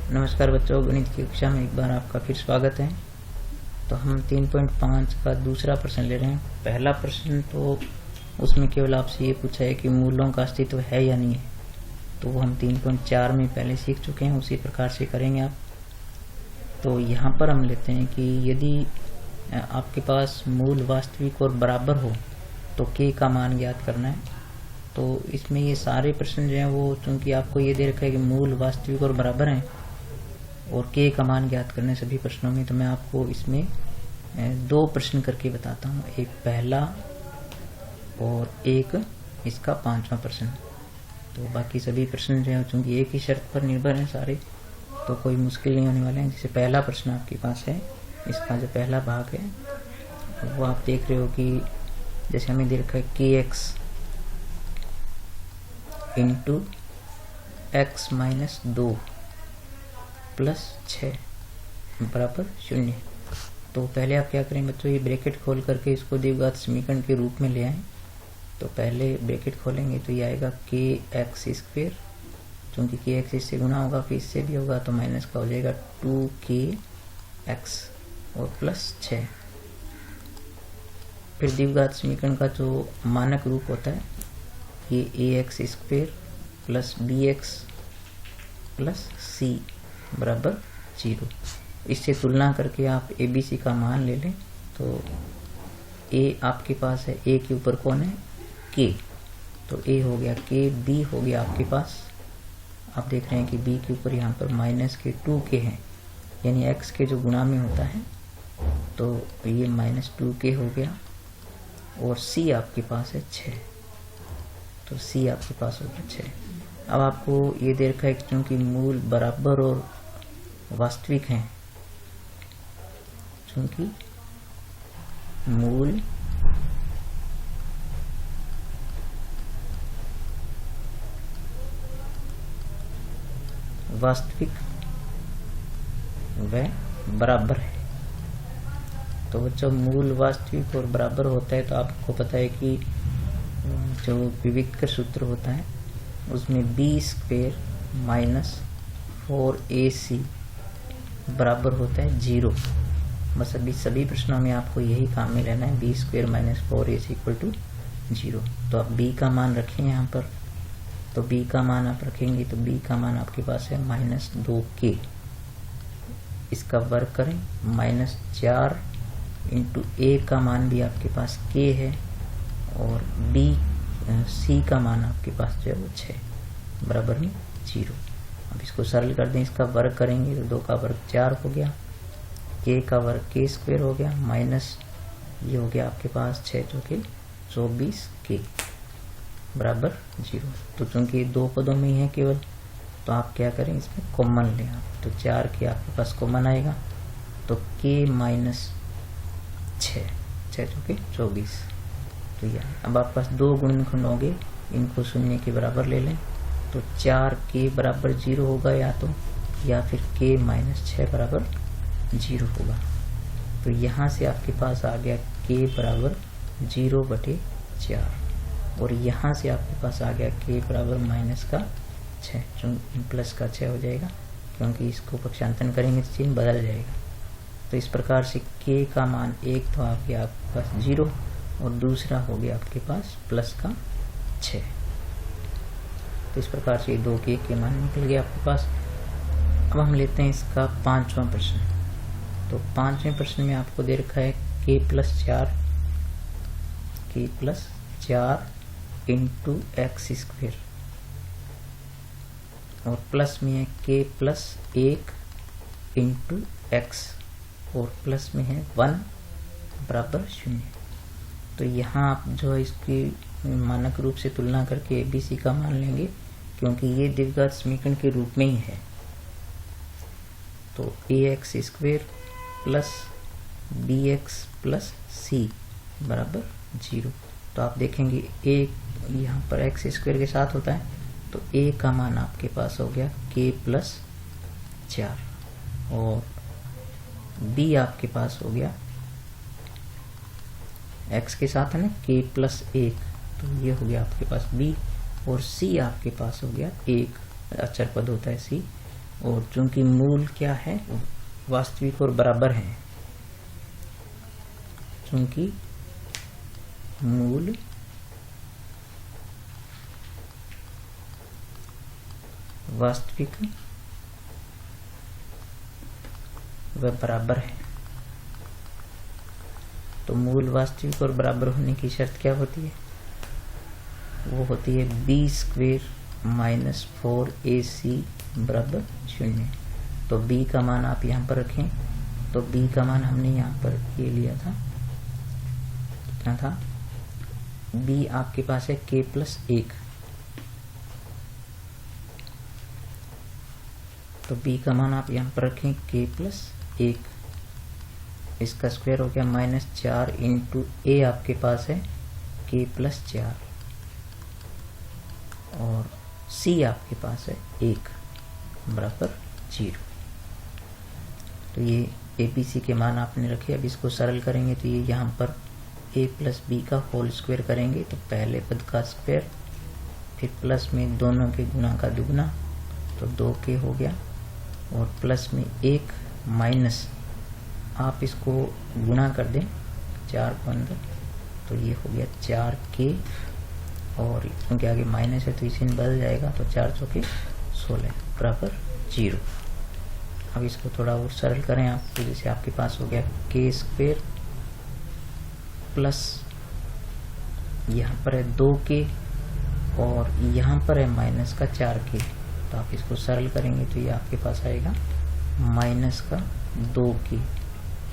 नमस्कार बच्चों, गणित की कक्षा में एक बार आपका फिर स्वागत है। तो हम 3.5 का दूसरा प्रश्न ले रहे हैं। पहला प्रश्न तो उसमें केवल आपसे ये पूछा है कि मूलों का अस्तित्व है या नहीं है, तो वो हम 3.4 में पहले सीख चुके हैं, उसी प्रकार से करेंगे आप। तो यहाँ पर हम लेते हैं कि यदि आपके पास मूल वास्तविक और बराबर हो तो k का मान ज्ञात करना है। तो इसमें ये सारे प्रश्न जो हैं वो, चूँकि आपको ये दे रखा है कि मूल वास्तविक और बराबर हैं और k का मान ज्ञात करने सभी प्रश्नों में, तो मैं आपको इसमें दो प्रश्न करके बताता हूँ, एक पहला और एक इसका पांचवा प्रश्न। तो बाकी सभी प्रश्न जो हैं चूँकि एक ही शर्त पर निर्भर हैं सारे, तो कोई मुश्किल नहीं होने वाले हैं। जैसे पहला प्रश्न आपके पास है, इसका जो पहला भाग है वो आप देख रहे हो कि जैसे हमें दे रखा है kx into x minus 2 plus 6 बराबर 0। तो पहले आप क्या करें बच्चों, ये ब्रैकेट खोल करके इसको द्विघात समीकरण के रूप में ले आएं। तो पहले ब्रैकेट खोलेंगे तो ये आएगा kx स्क्वायर, क्योंकि kx इससे गुना होगा फिर इससे भी होगा तो माइनस का हो जाएगा 2kx और प्लस 6। फिर द्विघात समीकरण का जो मानक रूप होता है ये ax square plus bx plus c बराबर 0। इससे तुलना करके आप ABC का मान ले लें। तो A आपके पास है, A के ऊपर कौन है, K, तो A हो गया K, B हो गया आपके पास, आप देख रहे हैं कि B के ऊपर यहाँ पर माइनस के 2K है, यानी x के जो गुणा में होता है, तो ये माइनस 2K हो गया। और C आपके पास है 6, तो C आपके पास हो गया 6। अब आपको ये दे रखा है कि क्योंकि मूल बराबर और वास्तविक हैं, क्योंकि मूल वास्तविक व बराबर है। तो बच्चों मूल वास्तविक और बराबर होता है तो आपको पता है कि जो विविध का सूत्र होता है उसमें b स्क्वायर माइनस 4ac बराबर होता है 0। बस अभी सभी प्रश्नों में आपको यही काम में लेना है, b square minus 4ac equal to 0। तो आप b का मान रखें यहाँ पर, तो b का मान आप रखेंगे तो b का मान आपके पास है माइनस 2k, इसका वर्ग करें माइनस 4 इंटू a का मान भी आपके पास k है और c का मान आपके पास जो है वो 6 बराबर में 0। अब इसको सरल कर दें, इसका वर्ग करेंगे तो 2 का वर्ग 4 हो गया, k का वर्ग k स्क्वायर हो गया, माइनस ये हो गया आपके पास 6 चौके 24k बराबर 0। तो चूंकि दो पदों में ही है केवल, तो आप क्या करें, इसमें कॉमन लें आप, तो 4k आपके पास कॉमन आएगा, तो k माइनस 6 चौके 24। तो यह अब आपके पास दो गुणनखंड होंगे, इनको शून्य के बराबर ले लें, तो 4k बराबर 0 होगा या फिर k माइनस 6 बराबर 0 होगा। तो यहाँ से आपके पास आ गया k बराबर 0/4 और यहाँ से आपके पास आ गया k बराबर माइनस का 6, प्लस का 6 हो जाएगा, क्योंकि इसको पक्षांतरण करेंगे तो चिन्ह बदल जाएगा। तो इस प्रकार से k का मान एक तो आ गया आपके पास 0 और दूसरा हो गया आपके पास प्लस का 6। तो इस प्रकार से 2k के मान निकल गया आपके पास। अब हम लेते हैं इसका पांचवा प्रश्न। तो पांचवें प्रश्न में आपको दे रखा है k plus 4 into x square और प्लस में है k प्लस 1 इंटू एक्स और प्लस में है 1 बराबर 0। तो यहाँ आप जो है इसकी मानक रूप से तुलना करके ABC का मान लेंगे, क्योंकि ये द्विघात समीकरण के रूप में ही है। तो ax square plus bx plus c बराबर 0। तो आप देखेंगे a यहाँ पर x स्क्वायर के साथ होता है, तो a का मान आपके पास हो गया k प्लस 4 और b आपके पास हो गया x के साथ है ना k प्लस 1, तो ये हो गया आपके पास b और c आपके पास हो गया एक अचर पद होता है c, और चूंकि मूल क्या है, वास्तविक और बराबर है, चूंकि मूल वास्तविक व बराबर है, तो मूल वास्तविक और बराबर होने की शर्त क्या होती है? वो होती है b² माइनस 4ac बराबर 0। तो b का मान आप यहाँ पर रखें, तो b का मान हमने यहाँ पर ये लिया था, कितना था? b आपके पास है k+1, तो b का मान आप यहाँ पर रखें k+1, इसका स्क्वायर हो गया -4 इंटू a आपके पास है k+4 और c आपके पास है 1 बराबर 0। तो ये ABC के मान आपने रखे। अब इसको सरल करेंगे तो ये यहाँ पर a+b का होल स्क्वायर करेंगे, तो पहले पद का स्क्वायर, फिर प्लस में दोनों के गुणा का दुगुना, तो 2k हो गया, और प्लस में 1 माइनस आप इसको गुणा कर दें 4 को अंदर, तो ये हो गया 4k, और क्योंकि आगे माइनस है तो इसे बदल जाएगा, तो 4 चौके 16 बराबर 0। अब इसको थोड़ा और सरल करें आप, तो जैसे आपके पास हो गया k² प्लस यहाँ पर है 2k और यहाँ पर है माइनस का 4k, तो आप इसको सरल करेंगे तो ये आपके पास आएगा माइनस का 2k,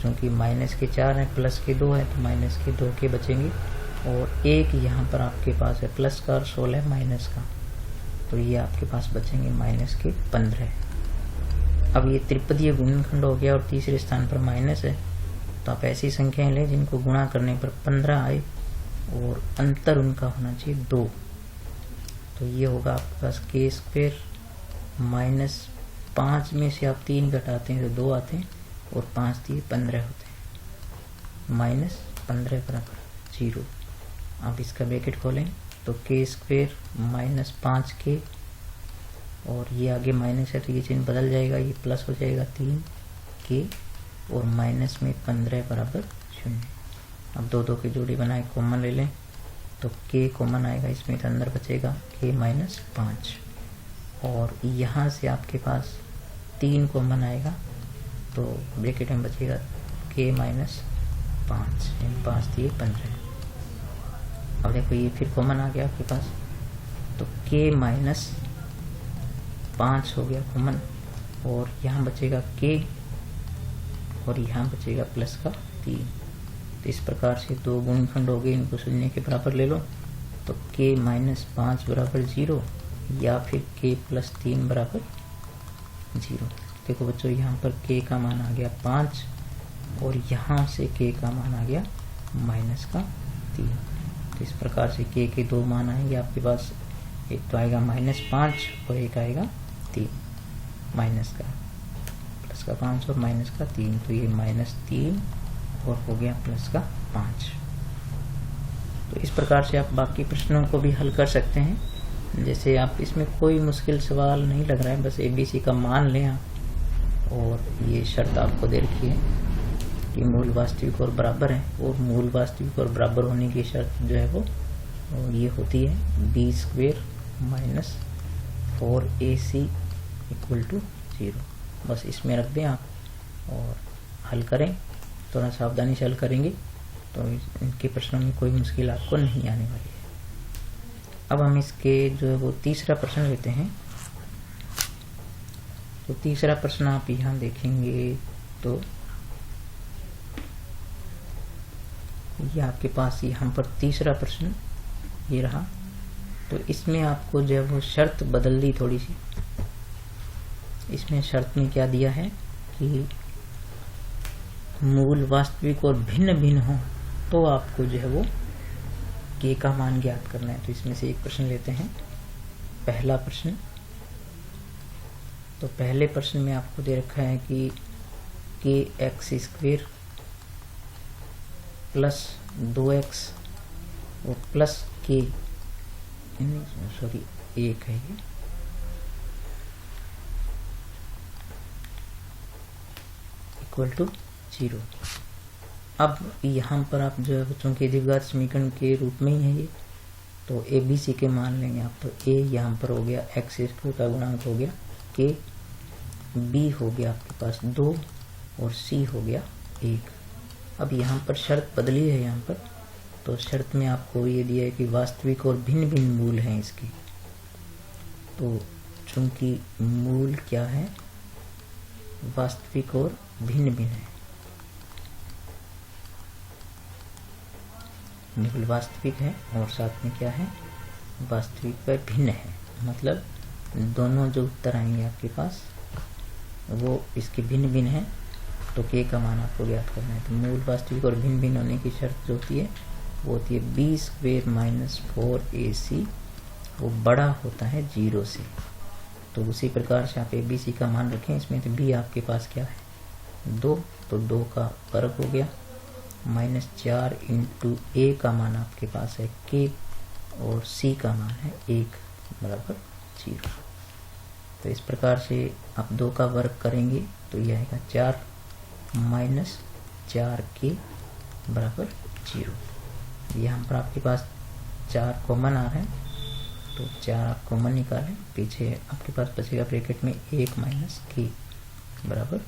क्योंकि माइनस के 4 है प्लस के 2 है, तो माइनस के 2k बचेंगे, और एक यहाँ पर आपके पास है प्लस का और 16 माइनस का, तो ये आपके पास बचेंगे माइनस के 15। अब ये त्रिपदीय गुणनखंड हो गया और तीसरे स्थान पर माइनस है, तो आप ऐसी संख्याएं लें जिनको गुणा करने पर 15 आए और अंतर उनका होना चाहिए 2। तो ये होगा आपके पास k² माइनस 5 में से आप 3 घटाते हैं तो 2 आते हैं, और 5 दिए 15 होते हैं, -15 बराबर 0। आप इसका ब्रैकेट खोलें तो k² माइनस 5k, और ये आगे माइनस है तो ये चिन्ह बदल जाएगा, ये प्लस हो जाएगा 3k, और माइनस में 15 बराबर 0। अब 2 की जोड़ी बनाए कॉमन ले लें, तो k कॉमन आएगा इसमें, तो अंदर बचेगा k-5, और यहाँ से आपके पास 3 कॉमन आएगा, तो ब्रैकेट में बचेगा k-5, 5 दिए 15। अब देखो ये फिर कॉमन आ गया आपके पास, तो k-5 हो गया कॉमन, और यहाँ बचेगा k, और यहाँ बचेगा प्लस का 3। तो इस प्रकार से 2 गुणनखंड हो गए, इनको शून्य के बराबर ले लो, तो k-5 बराबर 0 या फिर k+3 बराबर 0। देखो बच्चों यहाँ पर k का मान आ गया 5, और यहाँ से k का मान आ गया -3। तो इस प्रकार से k के 2 मान आएंगे आपके पास, एक तो आएगा -5 और एक आएगा 3, माइनस का, प्लस का 5 और माइनस का 3, तो ये -3 और हो गया प्लस का 5। तो इस प्रकार से आप बाकी प्रश्नों को भी हल कर सकते हैं। जैसे आप इसमें कोई मुश्किल सवाल नहीं लग रहा है, बस ABC का मान लें आप, और ये शर्त आपको दे रखी है कि मूल वास्तविक और बराबर है, और मूल वास्तविक और बराबर होने की शर्त जो है वो ये होती है b² माइनस 4ac = 0। बस इसमें रख दें आप और हल करें, थोड़ा सावधानी से हल करेंगे तो इनके प्रश्नों में कोई मुश्किल आपको नहीं आने वाली है। अब हम इसके जो है वो तीसरा प्रश्न लेते हैं। तो तीसरा प्रश्न आप यहाँ देखेंगे तो ये आपके पास यहाँ पर तीसरा प्रश्न ये रहा। तो इसमें आपको जो है वो शर्त बदल दी थोड़ी सी। इसमें शर्त में क्या दिया है कि मूल वास्तविक और भिन्न भिन्न हो तो आपको जो है वो k का मान ज्ञात करना है। तो इसमें से एक प्रश्न लेते हैं, पहला प्रश्न। तो पहले प्रश्न में आपको दे रखा है कि kx² प्लस 2x और प्लस k, सॉरी 1 है ये, इक्वल टू 0। अब यहाँ पर आप जो है बच्चों के द्विघात समीकरण के रूप में ही है ये, तो ए बी सी के मान लेंगे आप। तो ए यहाँ पर हो गया एक्स स्क्वायर का गुणांक हो गया के, बी हो गया आपके पास 2 और सी हो गया 1। अब यहाँ पर शर्त बदली है यहाँ पर, तो शर्त में आपको ये दिया है कि वास्तविक और भिन्न भिन्न मूल हैं इसके। तो चूंकि मूल क्या है, वास्तविक और भिन्न भिन्न है, निकुल वास्तविक है और साथ में क्या है, वास्तविक पर भिन्न है, मतलब दोनों जो उत्तर आएंगे आपके पास वो इसके भिन्न भिन्न है। तो के का मान आपको ज्ञात करना है। तो मूल, वास्तविक और भिन्न भिन्न होने की शर्त जो होती है वो होती है बी स्क्वेयर माइनस 4ac, वो बड़ा होता है 0 से। तो उसी प्रकार से आप ए बी सी का मान रखें इसमें। तो बी आपके पास क्या है 2, तो 2 का वर्ग हो गया, -4 इंटू ए का मान आपके पास है के और सी का मान है 1 बराबर 0। तो इस प्रकार से आप 2 का वर्ग करेंगे तो यह आएगा 4 माइनस 4 के बराबर 0। यहाँ पर आपके पास 4 कॉमन आ रहा है, तो 4 आप कॉमन निकालें, पीछे आपके पास बचेगा ब्रैकेट में 1 माइनस के बराबर